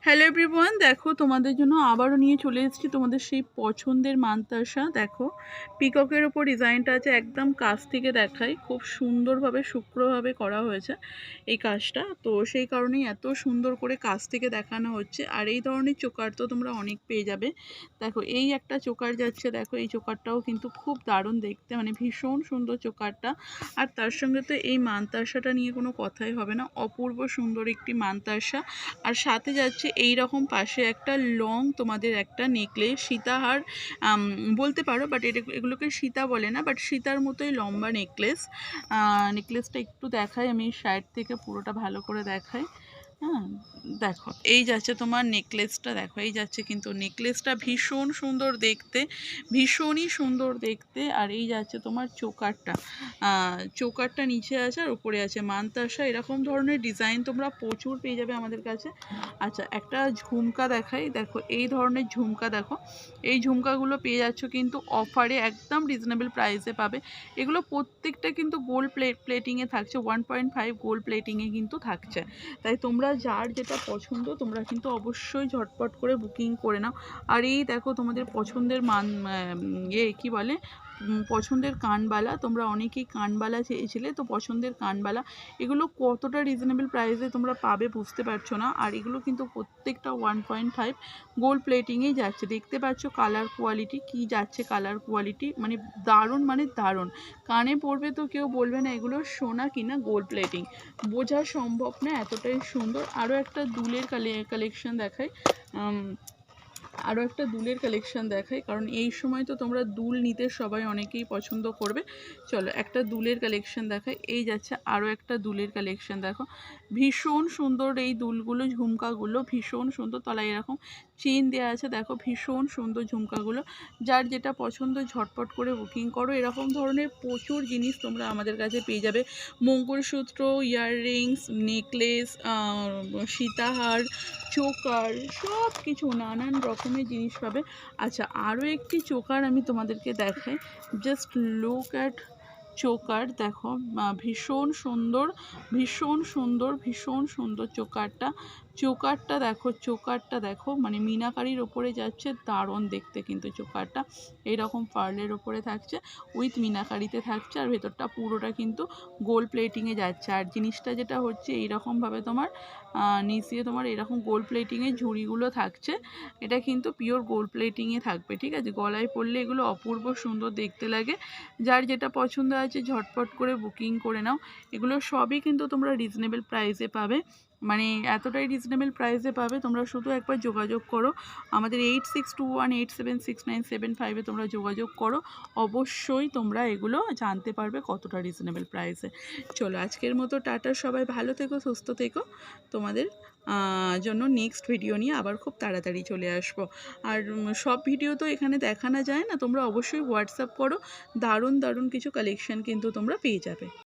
Hello everyone, দেখো তোমাদের জন্য আবারও নিয়ে চলে এসেছি তোমাদের সেই পছন্দের মানতাসা। দেখো পিককের ওপর ডিজাইনটা আছে, একদম কাছ থেকে দেখাই, খুব সুন্দরভাবে সূক্ষ্মভাবে করা হয়েছে এই কাজটা। তো সেই কারণেই এত সুন্দর করে কাছ থেকে দেখানো হচ্ছে। আর এই ধরনের চোকার তো তোমরা অনেক পেয়ে যাবে। দেখো এই একটা চোকার যাচ্ছে, দেখো এই চোকারটাও কিন্তু খুব দারুণ দেখতে, মানে ভীষণ সুন্দর চোকারটা। আর তার সঙ্গে তো এই মানতাসাটা নিয়ে কোনো কথাই হবে না, অপূর্ব সুন্দর একটি মানতাসা। আর সাথে যাচ্ছে এই রকম পাশে একটা লং তোমাদের একটা নেকলেস, সীতাহার বলতে পারো, বাট এগুলোকে সীতা বলে না, বাট সীতার মতোই লম্বা নেকলেস। নেকলেসটা একটু দেখাই আমি সাইড থেকে, পুরোটা ভালো করে দেখাই। হ্যাঁ, দেখো এই যাচ্ছে তোমার নেকলেসটা, দেখো এই যাচ্ছে কিন্তু নেকলেসটা ভীষণ সুন্দর দেখতে, ভীষণই সুন্দর দেখতে। আর এই যাচ্ছে তোমার চোকারটা, চোকারটা নিচে আছে আর উপরে আছে মানতাসা। এরকম ধরনের ডিজাইন তোমরা প্রচুর পেয়ে যাবে আমাদের কাছে। আচ্ছা, একটা ঝুমকা দেখাই, দেখো এই ধরনের ঝুমকা, দেখো এই ঝুমকাগুলো পেয়ে যাচ্ছ কিন্তু অফারে, একদম রিজনেবল প্রাইসে পাবে। এগুলো প্রত্যেকটা কিন্তু গোল্ড প্লেটিংয়ে থাকছে, 1.5 গোল্ড প্লেটিংয়ে কিন্তু থাকছে। তাই তোমরা যার যেটা পছন্দ তোমরা কিন্তু অবশ্যই ঝটপট করে বুকিং করে নাও। আর এই দেখো তোমাদের পছন্দের কী বলে, পছন্দের কানবালা, তোমরা অনেকেই কানবালা চেয়েছিলে, তো পছন্দের কানবালা এগুলো কতটা রিজনেবল প্রাইসে তোমরা পাবে বুঝতে পারছো না। আর এগুলো কিন্তু প্রত্যেকটা 1.5 গোল্ড প্লেটিংয়েই যাচ্ছে, দেখতে পাচ্ছ কালার কোয়ালিটি কি যাচ্ছে, কালার কোয়ালিটি মানে দারুণ, মানে দারুণ। কানে পড়বে তো কেউ বলবে না এগুলো সোনা কিনা গোল্ড প্লেটিং, বোঝা সম্ভব না, এতটাই সুন্দর। আরও একটা দুলের কালেকশন দেখাই, আরও একটা দুলের কালেকশন দেখাই, কারণ এই সময় তো তোমরা দুল নিতে সবাই অনেকেই পছন্দ করবে। চলো একটা দুলের কালেকশন দেখাই, এই যাচ্ছে আরও একটা দুলের কালেকশন। দেখো ভীষণ সুন্দর এই দুলগুলো, ঝুমকাগুলো ভীষণ সুন্দর, তলায় এরকম চেন দেওয়া আছে, দেখো ভীষণ সুন্দর ঝুমকাগুলো। যার যেটা পছন্দ ঝটপট করে বুকিং করো। এরকম ধরনের প্রচুর জিনিস তোমরা আমাদের কাছে পেয়ে যাবে, মঙ্গলসূত্র, ইয়াররিংস, নেকলেস, সীতাহার, চোকার, সব কিছু নানান রকমের জিনিস পাবে। আচ্ছা, আরও একটি চোকার আমি তোমাদেরকে দেখাই, জাস্ট লুক অ্যাট চোকার, দেখো ভীষণ সুন্দর, ভীষণ সুন্দর, ভীষণ সুন্দর চোকারটা। চোকারটা দেখো, চোকারটা দেখো, মানে মিনাকারির ওপরে যাচ্ছে, দারুণ দেখতে কিন্তু চোকারটা। এইরকম পার্লের ওপরে থাকছে, উইথ মিনাকারিতে থাকছে, আর ভেতরটা পুরোটা কিন্তু গোল্ড প্লেটিংয়ে যাচ্ছে। আর জিনিসটা যেটা হচ্ছে এইরকমভাবে তোমার নিচ দিয়ে তোমার এরকম গোল্ড প্লেটিংয়ে ঝুড়িগুলো থাকছে, এটা কিন্তু পিওর গোল্ড প্লেটিংয়ে থাকবে, ঠিক আছে। গলায় পরলে এগুলো অপূর্ব সুন্দর দেখতে লাগে। যার যেটা পছন্দ আছে ঝটপট করে বুকিং করে নাও। এগুলো সবই কিন্তু তোমরা রিজনেবল প্রাইসে পাবে, মানে এতটাই রিজনেবল প্রাইসে পাবে, তোমরা শুধু একবার যোগাযোগ করো আমাদের 8621876975-এ তোমরা যোগাযোগ করো, অবশ্যই তোমরা এগুলো জানতে পারবে কতটা রিজনেবল প্রাইসে। চলো আজকের মতো টাটা, সবাই ভালো থেকো, সুস্থ থেকো। তোমাদের জন্য নেক্সট ভিডিও নিয়ে আবার খুব তাড়াতাড়ি চলে আসবো। আর সব ভিডিও তো এখানে দেখানো যায় না, তোমরা অবশ্যই হোয়াটসঅ্যাপ করো, দারুণ দারুণ কিছু কালেকশন কিন্তু তোমরা পেয়ে যাবে।